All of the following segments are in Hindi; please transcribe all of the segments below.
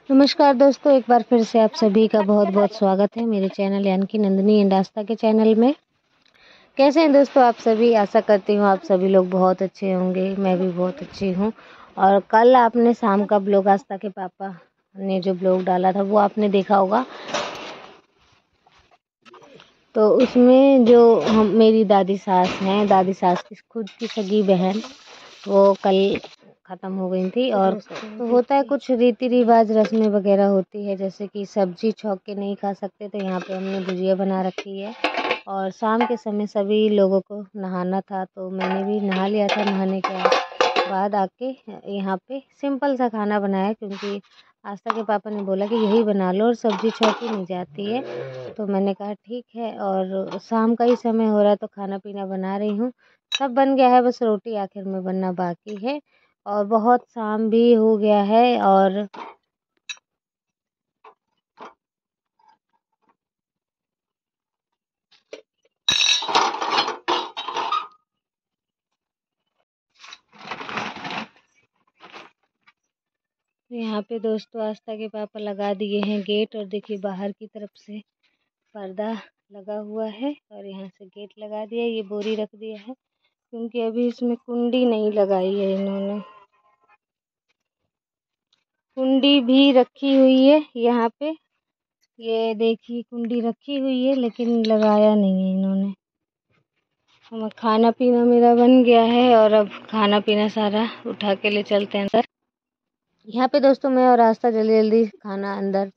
नमस्कार दोस्तों, एक बार फिर से आप सभी का बहुत बहुत स्वागत है मेरे चैनल यानी कि नंदिनी एंड आस्था के चैनल में। कैसे हैं दोस्तों आप सभी? आशा करती हूँ आप सभी लोग बहुत अच्छे होंगे। मैं भी बहुत अच्छी हूँ। और कल आपने शाम का ब्लॉग आस्था के पापा ने जो ब्लॉग डाला था वो आपने देखा होगा। तो उसमें जो मेरी दादी सास की खुद की सगी बहन, वो कल ख़त्म हो गई थी। और तो होता है कुछ रीति रिवाज, रस्में वगैरह होती है, जैसे कि सब्जी छौंक के नहीं खा सकते, तो यहाँ पे हमने भुजिया बना रखी है। और शाम के समय सभी लोगों को नहाना था, तो मैंने भी नहा लिया था। नहाने के बाद आके यहाँ पे सिंपल सा खाना बनाया, क्योंकि आस्था के पापा ने बोला कि यही बना लो और सब्जी छौंकी नहीं जाती है। तो मैंने कहा ठीक है। और शाम का ही समय हो रहा है तो खाना पीना बना रही हूँ। सब बन गया है, बस रोटी आखिर में बनना बाकी है। और बहुत शाम भी हो गया है। और यहाँ पे दोस्तों आस्था के पापा लगा दिए हैं गेट। और देखिए बाहर की तरफ से पर्दा लगा हुआ है और यहाँ से गेट लगा दिया। ये बोरी रख दिया है क्योंकि अभी इसमें कुंडी नहीं लगाई है इन्होंने। कुंडी भी रखी हुई है यहाँ पे, ये देखिए कुंडी रखी हुई है लेकिन लगाया नहीं है इन्होंने। हम खाना पीना मेरा बन गया है और अब खाना पीना सारा उठा के ले चलते हैं अंदर। यहाँ पे दोस्तों मैं और आस्था जल्दी जल्दी खाना अंदर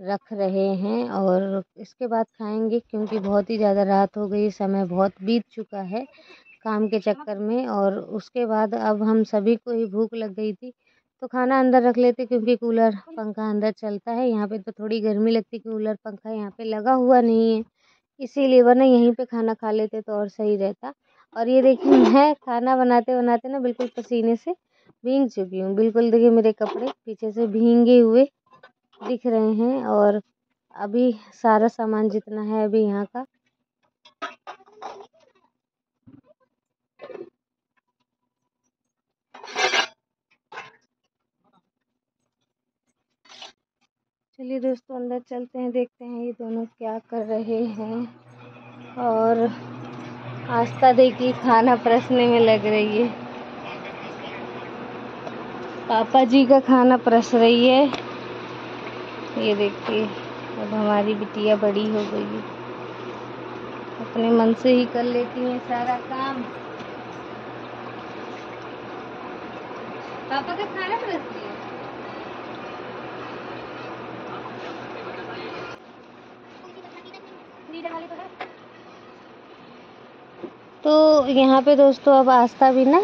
रख रहे हैं और इसके बाद खाएंगे, क्योंकि बहुत ही ज़्यादा रात हो गई, समय बहुत बीत चुका है काम के चक्कर में। और उसके बाद अब हम सभी को ही भूख लग गई थी तो खाना अंदर रख लेते, क्योंकि कूलर पंखा अंदर चलता है। यहाँ पे तो थोड़ी गर्मी लगती, कूलर पंखा यहाँ पे लगा हुआ नहीं है इसीलिए, वरना यहीं पे खाना खा लेते तो और सही रहता। और ये देखिए मैं खाना बनाते बनाते ना बिल्कुल पसीने से भीग चुकी हूँ। बिल्कुल देखिए मेरे कपड़े पीछे से भींगे हुए दिख रहे हैं। और अभी सारा सामान जितना है अभी यहाँ का चलिए दोस्तों अंदर चलते हैं, देखते हैं ये दोनों क्या कर रहे हैं। और आस्था देखिए खाना परसने में लग रही है, पापा जी का खाना परस रही है। ये देखिए अब हमारी बिटिया बड़ी हो गई है, अपने मन से ही कर लेती है सारा काम। पापा का खाना परस दिया। तो यहाँ पे दोस्तों अब आस्था भी ना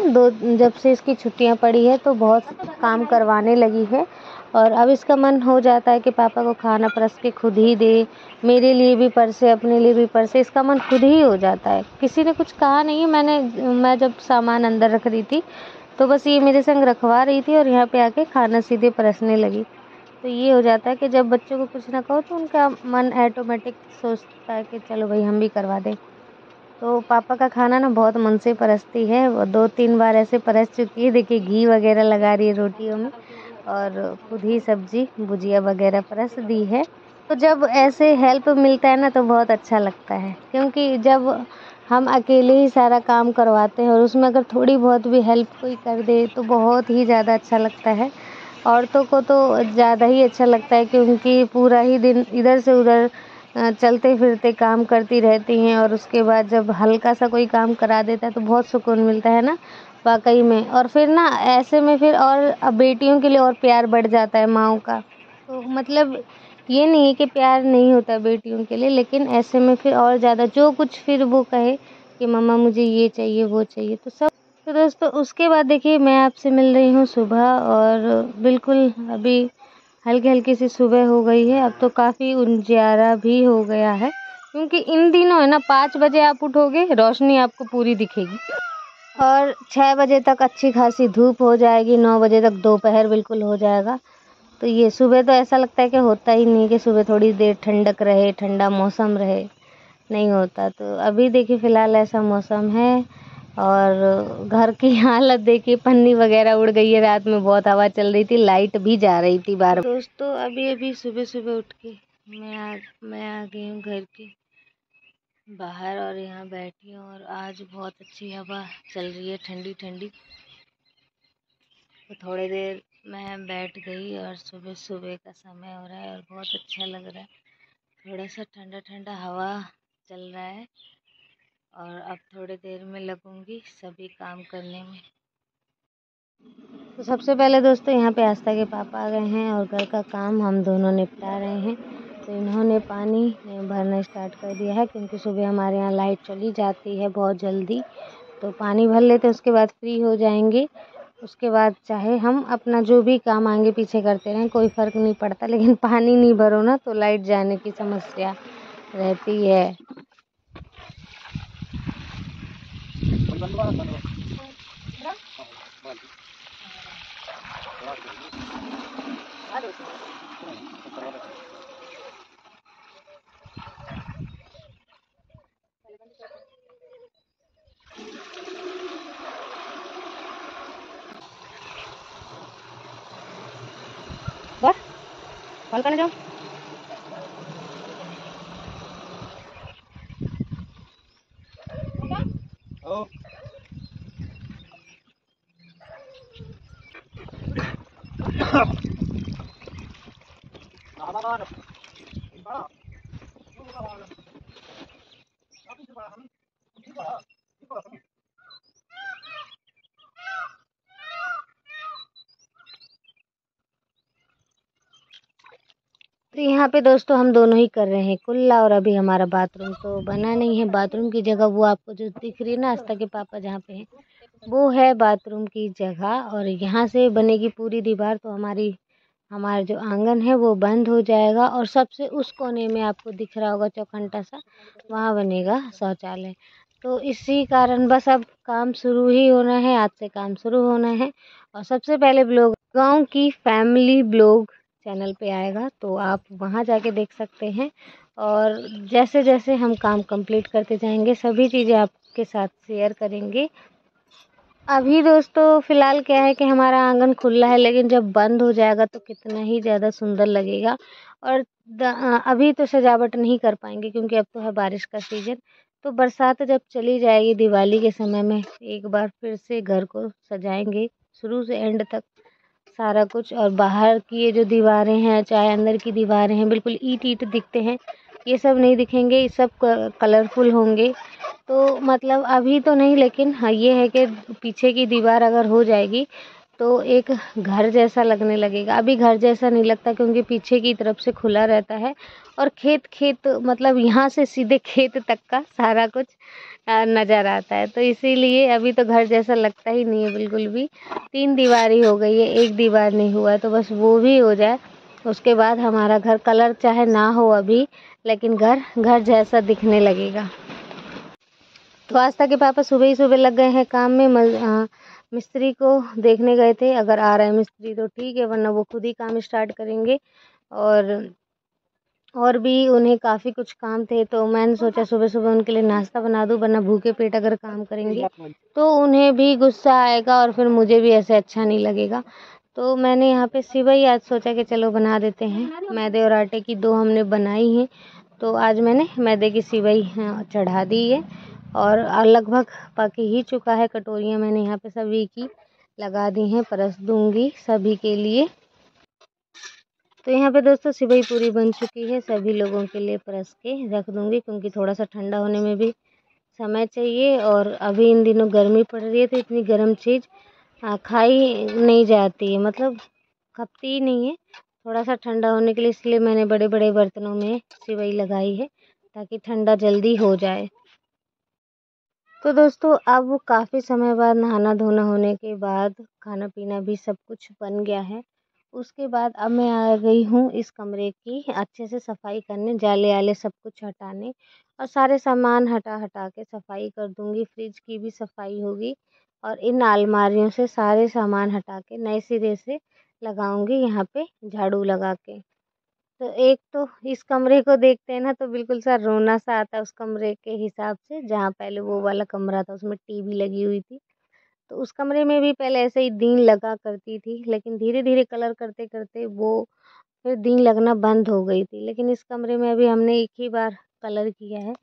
जब से इसकी छुट्टियाँ पड़ी है तो बहुत काम करवाने लगी है। और अब इसका मन हो जाता है कि पापा को खाना परस के खुद ही दे, मेरे लिए भी परसे, अपने लिए भी परसे। इसका मन खुद ही हो जाता है, किसी ने कुछ कहा नहीं है। मैं जब सामान अंदर रख रही थी तो बस ये मेरे संग रखवा रही थी और यहाँ पे आके खाना सीधे परसने लगी। तो ये हो जाता है कि जब बच्चों को कुछ ना कहो तो उनका मन ऑटोमेटिक सोचता है कि चलो भाई हम भी करवा दें। तो पापा का खाना ना बहुत मन से परसती है, वो 2-3 बार ऐसे परस चुकी है। देखिए घी वगैरह लगा रही है रोटियों में और खुद ही सब्जी भुजिया वगैरह परस दी है। तो जब ऐसे हेल्प मिलता है ना तो बहुत अच्छा लगता है, क्योंकि जब हम अकेले ही सारा काम करवाते हैं और उसमें अगर थोड़ी बहुत भी हेल्प कोई कर दे तो बहुत ही ज़्यादा अच्छा लगता है। औरतों को तो ज़्यादा ही अच्छा लगता है, क्योंकि पूरा ही दिन इधर से उधर चलते फिरते काम करती रहती हैं और उसके बाद जब हल्का सा कोई काम करा देता है तो बहुत सुकून मिलता है ना, वाकई में। और फिर ना ऐसे में फिर और बेटियों के लिए और प्यार बढ़ जाता है माँओं का। तो मतलब ये नहीं है कि प्यार नहीं होता बेटियों के लिए, लेकिन ऐसे में फिर और ज़्यादा जो कुछ फिर वो कहे कि मम्मा मुझे ये चाहिए वो चाहिए तो सब। तो दोस्तों उसके बाद देखिए मैं आपसे मिल रही हूँ सुबह, और बिल्कुल अभी हल्की हल्की सी सुबह हो गई है। अब तो काफ़ी उजियारा भी हो गया है, क्योंकि इन दिनों है ना 5 बजे आप उठोगे रोशनी आपको पूरी दिखेगी और 6 बजे तक अच्छी खासी धूप हो जाएगी, 9 बजे तक दोपहर बिल्कुल हो जाएगा। तो ये सुबह तो ऐसा लगता है कि होता ही नहीं कि सुबह थोड़ी देर ठंडक रहे, ठंडा मौसम रहे, नहीं होता। तो अभी देखिए फ़िलहाल ऐसा मौसम है और घर की हालत देखिए, पन्नी वगैरह उड़ गई है। रात में बहुत हवा चल रही थी, लाइट भी जा रही थी बार। दोस्तों अभी अभी सुबह सुबह उठ के मैं आ गई हूँ घर के बाहर और यहाँ बैठी हूँ और आज बहुत अच्छी हवा चल रही है, ठंडी ठंडी। तो थोड़ी देर मैं बैठ गई और सुबह सुबह का समय हो रहा है और बहुत अच्छा लग रहा है। थोड़ा सा ठंडा ठंडा हवा चल रहा है और अब थोड़ी देर में लगूंगी सभी काम करने में। तो सबसे पहले दोस्तों यहाँ पे आस्था के पापा आ गए हैं और घर का काम हम दोनों निपटा रहे हैं। तो इन्होंने पानी भरना स्टार्ट कर दिया है क्योंकि सुबह हमारे यहाँ लाइट चली जाती है बहुत जल्दी। तो पानी भर लेते हैं, उसके बाद फ्री हो जाएंगे। उसके बाद चाहे हम अपना जो भी काम आगे पीछे करते रहें, कोई फ़र्क नहीं पड़ता, लेकिन पानी नहीं भरो ना तो लाइट जाने की समस्या रहती है। बस कॉल करने जाओ। तो यहाँ पे दोस्तों हम दोनों ही कर रहे हैं कुल्ला और अभी हमारा बाथरूम तो बना नहीं है। बाथरूम की जगह वो आपको जो दिख रही है ना आस्था के पापा जहाँ पे हैं, वो है बाथरूम की जगह। और यहाँ से बनेगी पूरी दीवार तो हमारा जो आंगन है वो बंद हो जाएगा और सबसे उस कोने में आपको दिख रहा होगा चौखंटा सा, वहाँ बनेगा शौचालय। तो इसी कारण बस अब काम शुरू ही होना है, आज से काम शुरू होना है। और सबसे पहले ब्लॉग गांव की फैमिली ब्लॉग चैनल पे आएगा तो आप वहाँ जाके देख सकते हैं। और जैसे जैसे हम काम कंप्लीट करते जाएंगे सभी चीज़ें आपके साथ शेयर करेंगे। अभी दोस्तों फ़िलहाल क्या है कि हमारा आंगन खुला है, लेकिन जब बंद हो जाएगा तो कितना ही ज़्यादा सुंदर लगेगा। और अभी तो सजावट नहीं कर पाएंगे क्योंकि अब तो है बारिश का सीज़न। तो बरसात जब चली जाएगी दिवाली के समय में एक बार फिर से घर को सजाएंगे शुरू से एंड तक सारा कुछ। और बाहर की ये जो दीवारें हैं चाहे अंदर की दीवारें हैं बिल्कुल ईंट ईंट दिखते हैं, ये सब नहीं दिखेंगे, ये सब कलरफुल होंगे। तो मतलब अभी तो नहीं, लेकिन हाँ ये है कि पीछे की दीवार अगर हो जाएगी तो एक घर जैसा लगने लगेगा। अभी घर जैसा नहीं लगता क्योंकि पीछे की तरफ से खुला रहता है और खेत खेत मतलब यहाँ से सीधे खेत तक का सारा कुछ नज़र आता है। तो इसीलिए अभी तो घर जैसा लगता ही नहीं है बिल्कुल भी। 3 दीवारी हो गई है, एक दीवार नहीं हुआ है, तो बस वो भी हो जाए उसके बाद हमारा घर कलर चाहे ना हो अभी, लेकिन घर घर जैसा दिखने लगेगा। तो आस्था के पापा सुबह ही सुबह लग गए हैं काम में। मिस्त्री को देखने गए थे, अगर आ रहा है मिस्त्री तो ठीक है, वरना वो खुद ही काम स्टार्ट करेंगे। और भी उन्हें काफ़ी कुछ काम थे तो मैंने सोचा सुबह सुबह उनके लिए नाश्ता बना दूं, वरना भूखे पेट अगर काम करेंगे तो उन्हें भी गुस्सा आएगा और फिर मुझे भी ऐसे अच्छा नहीं लगेगा। तो मैंने यहाँ पे सिवई आज सोचा कि चलो बना देते हैं। मैदे और आटे की दो हमने बनाई हैं, तो आज मैंने मैदे की सिवई चढ़ा दी है और लगभग पक ही चुका है। कटोरियाँ मैंने यहाँ पे सभी की लगा दी हैं, परस दूंगी सभी के लिए। तो यहाँ पे दोस्तों सिवई पूरी बन चुकी है, सभी लोगों के लिए परस के रख दूंगी क्योंकि थोड़ा सा ठंडा होने में भी समय चाहिए। और अभी इन दिनों गर्मी पड़ रही है तो इतनी गर्म चीज़ खाई नहीं जाती है, मतलब खपती ही नहीं है। थोड़ा सा ठंडा होने के लिए इसलिए मैंने बड़े बड़े बर्तनों में सिवई लगाई है ताकि ठंडा जल्दी हो जाए। तो दोस्तों अब काफ़ी समय बाद नहाना धोना होने के बाद खाना पीना भी सब कुछ बन गया है। उसके बाद अब मैं आ गई हूँ इस कमरे की अच्छे से सफाई करने, जाले आले सब कुछ हटाने और सारे सामान हटा हटा के सफाई कर दूंगी। फ्रिज की भी सफाई होगी और इन अलमारियों से सारे सामान हटा के नए सिरे से लगाऊंगी यहाँ पे झाड़ू लगा के। तो एक तो इस कमरे को देखते हैं ना तो बिल्कुल सा रोना सा आता है उस कमरे के हिसाब से, जहाँ पहले वो वाला कमरा था उसमें टीवी लगी हुई थी। तो उस कमरे में भी पहले ऐसे ही दीन लगा करती थी, लेकिन धीरे-धीरे कलर करते-करते वो फिर दीन लगना बंद हो गई थी। लेकिन इस कमरे में अभी हमने एक ही बार कलर किया है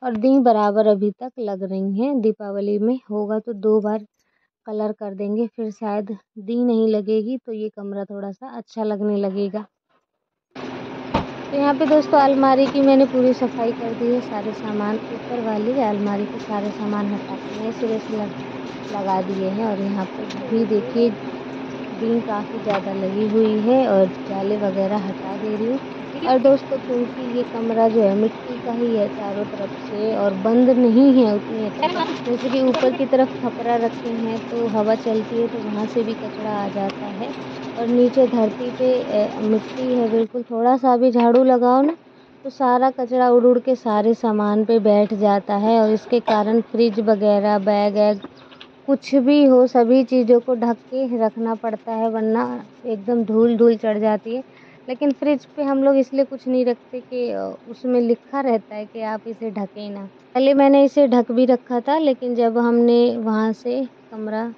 और दीन बराबर अभी तक लग रही हैं। दीपावली में होगा तो 2 बार कलर कर देंगे, फिर शायद दी नहीं लगेगी तो ये कमरा थोड़ा-सा अच्छा लगने लगेगा। तो यहाँ पे दोस्तों अलमारी की मैंने पूरी सफाई कर दी है, सारे सामान ऊपर वाली अलमारी के सारे सामान हटा के नए सिरे से लगा दिए हैं। और यहाँ पे भी देखिए बीम काफ़ी ज़्यादा लगी हुई है और जाले वगैरह हटा दे रही हूँ। और दोस्तों क्योंकि ये कमरा जो है मिट्टी का ही है चारों तरफ से और बंद नहीं है उतनी अच्छी, जैसे कि ऊपर की तरफ खपरा रखे हैं तो हवा चलती है तो वहाँ से भी कचरा आ जाता है। और नीचे धरती पे मिट्टी है बिल्कुल, थोड़ा सा भी झाड़ू लगाओ ना तो सारा कचरा उड़ उड़ के सारे सामान पे बैठ जाता है। और इसके कारण फ्रिज वगैरह बैग वैग कुछ भी हो सभी चीज़ों को ढक के रखना पड़ता है, वरना एकदम धूल धूल चढ़ जाती है। लेकिन फ्रिज पे हम लोग इसलिए कुछ नहीं रखते कि उसमें लिखा रहता है कि आप इसे ढकें ना। पहले मैंने इसे ढक भी रखा था, लेकिन जब हमने वहाँ से कमरा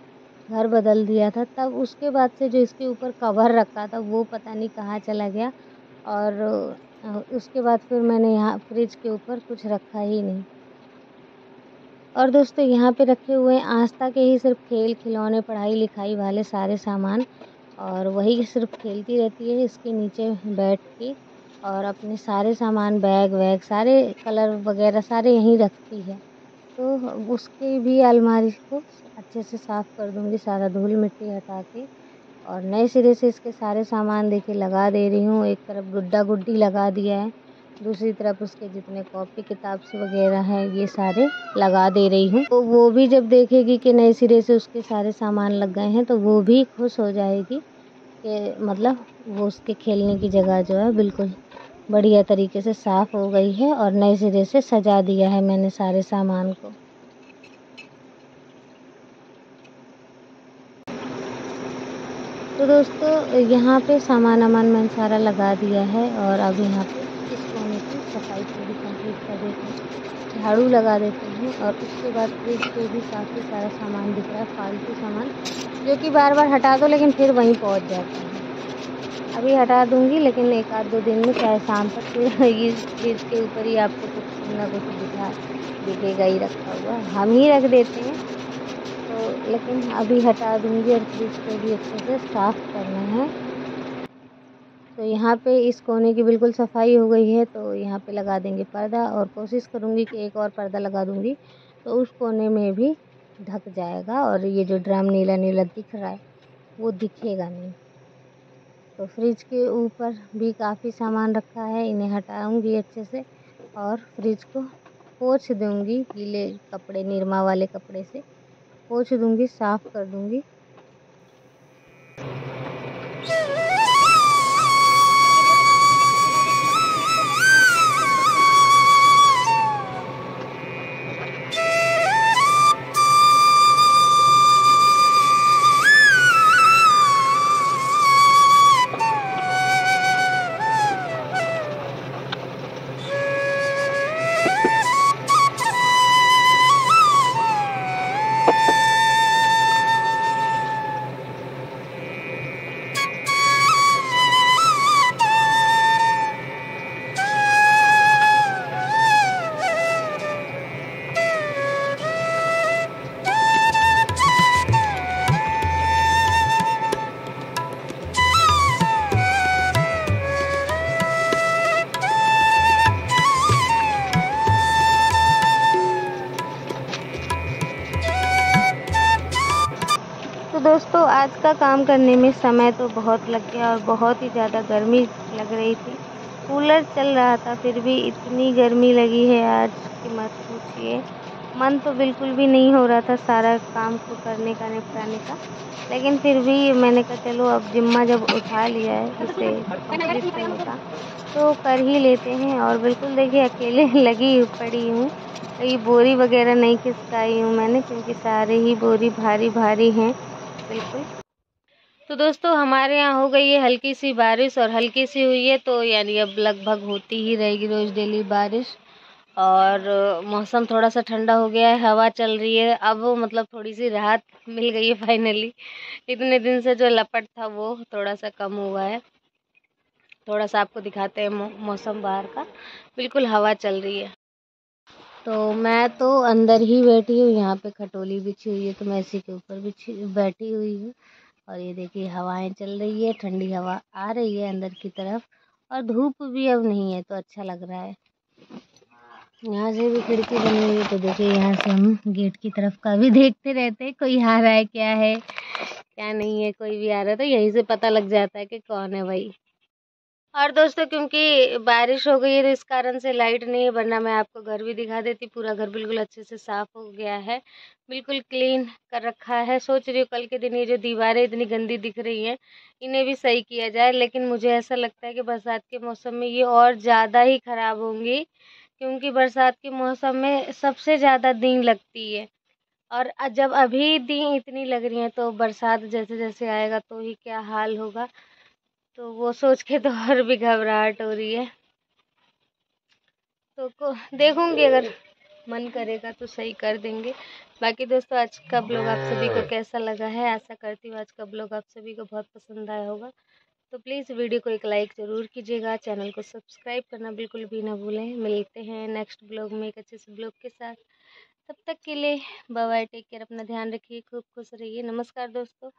घर बदल दिया था तब उसके बाद से जो इसके ऊपर कवर रखा था वो पता नहीं कहाँ चला गया। और उसके बाद फिर मैंने यहाँ फ्रिज के ऊपर कुछ रखा ही नहीं। और दोस्तों यहाँ पे रखे हुए हैं आस्था के ही सिर्फ खेल खिलौने पढ़ाई लिखाई वाले सारे सामान, और वही सिर्फ खेलती रहती है इसके नीचे बैठ के। और अपने सारे सामान बैग वैग सारे कलर वगैरह सारे यहीं रखती है। तो उसकी भी अलमारी को अच्छे से साफ़ कर दूँगी, सारा धूल मिट्टी हटा के। और नए सिरे से इसके सारे सामान देखिए लगा दे रही हूँ। एक तरफ गुड्डा गुड्डी लगा दिया है, दूसरी तरफ उसके जितने कॉपी किताब वगैरह हैं ये सारे लगा दे रही हूँ। तो वो भी जब देखेगी कि नए सिरे से उसके सारे सामान लग गए हैं तो वो भी खुश हो जाएगी कि मतलब वो उसके खेलने की जगह जो है बिल्कुल बढ़िया तरीके से साफ़ हो गई है और नए सिरे से सजा दिया है मैंने सारे सामान को। तो दोस्तों यहाँ पे सामान वामान मैंने सारा लगा दिया है और अब यहाँ पे इस कोने की सफाई पूरी कंप्लीट कर देते हैं, झाड़ू लगा देते हैं। और उसके बाद फ्रिज पे भी काफ़ी सारा सामान दिख रहा है, फालतू सामान जो कि बार बार हटा दो लेकिन फिर वहीं पहुँच जाता है। अभी हटा दूँगी लेकिन 1-2 दिन में चाहे शाम तक फिर ये फ्रिज के ऊपर ही आपको कुछ ना कुछ दिखेगा ही रखा हुआ, हम ही रख देते हैं। तो लेकिन अभी हटा दूँगी और फ्रिज को भी अच्छे से साफ़ करना है। तो यहाँ पे इस कोने की बिल्कुल सफाई हो गई है, तो यहाँ पे लगा देंगे पर्दा और कोशिश करूँगी कि एक और पर्दा लगा दूँगी तो उस कोने में भी ढक जाएगा और ये जो ड्रम नीला नीला दिख रहा है वो दिखेगा नहीं। तो फ्रिज के ऊपर भी काफ़ी सामान रखा है, इन्हें हटाऊँगी अच्छे से और फ्रिज को पोंछ दूँगी गीले कपड़े निरमा वाले कपड़े से पोंछ दूँगी, साफ़ कर दूँगी। तो दोस्तों आज का काम करने में समय तो बहुत लग गया और बहुत ही ज़्यादा गर्मी लग रही थी। कूलर चल रहा था फिर भी इतनी गर्मी लगी है आज कि मत पूछिए। मन तो बिल्कुल भी नहीं हो रहा था सारा काम को करने का निपटाने का, लेकिन फिर भी मैंने कहा चलो अब जिम्मा जब उठा लिया है इसे कंप्लीट करने का तो कर ही लेते हैं। और बिल्कुल देखिए अकेले लगी पड़ी हूँ, ये बोरी वगैरह नहीं खिसकाई हूँ मैंने क्योंकि सारे ही बोरी भारी भारी हैं बिल्कुल। तो दोस्तों हमारे यहाँ हो गई है हल्की सी बारिश, और हल्की सी हुई है तो यानी अब लगभग होती ही रहेगी रोज़ डेली बारिश। और मौसम थोड़ा सा ठंडा हो गया है, हवा चल रही है, अब मतलब थोड़ी सी राहत मिल गई है फाइनली। इतने दिन से जो लपट था वो थोड़ा सा कम हुआ है। थोड़ा सा आपको दिखाते हैं मौसम बाहर का, बिल्कुल हवा चल रही है। तो मैं तो अंदर ही बैठी हूँ, यहाँ पे खटोली बिछी हुई है तो मैं इसी के ऊपर बिछी बैठी हुई हूँ। और ये देखिए हवाएं चल रही है, ठंडी हवा आ रही है अंदर की तरफ, और धूप भी अब नहीं है तो अच्छा लग रहा है। यहाँ से भी खिड़की बनी हुई है तो देखिए यहाँ से हम गेट की तरफ का भी देखते रहते हैं, कोई आ रहा है क्या है क्या नहीं है। कोई भी आ रहा है तो यहीं से पता लग जाता है कि कौन है भाई। और दोस्तों क्योंकि बारिश हो गई है तो इस कारण से लाइट नहीं है, वरना मैं आपको घर भी दिखा देती। पूरा घर बिल्कुल अच्छे से साफ हो गया है, बिल्कुल क्लीन कर रखा है। सोच रही हूँ कल के दिन ये जो दीवारें इतनी गंदी दिख रही हैं इन्हें भी सही किया जाए, लेकिन मुझे ऐसा लगता है कि बरसात के मौसम में ये और ज़्यादा ही खराब होंगी, क्योंकि बरसात के मौसम में सबसे ज़्यादा दिन लगती है। और जब अभी दिन इतनी लग रही हैं तो बरसात जैसे जैसे आएगा तो ही क्या हाल होगा, तो वो सोच के तो और भी घबराहट हो रही है। तो को देखूंगी, अगर मन करेगा तो सही कर देंगे। बाकी दोस्तों आज का ब्लॉग आप सभी को कैसा लगा है, आशा करती हूँ आज का ब्लॉग आप सभी को बहुत पसंद आया होगा। तो प्लीज़ वीडियो को एक लाइक ज़रूर कीजिएगा, चैनल को सब्सक्राइब करना बिल्कुल भी ना भूलें। मिलते हैं नेक्स्ट ब्लॉग में एक अच्छे से ब्लॉग के साथ। तब तक के लिए बाय बाय, टेक केयर, अपना ध्यान रखिए, खूब खुश रहिए। नमस्कार दोस्तों।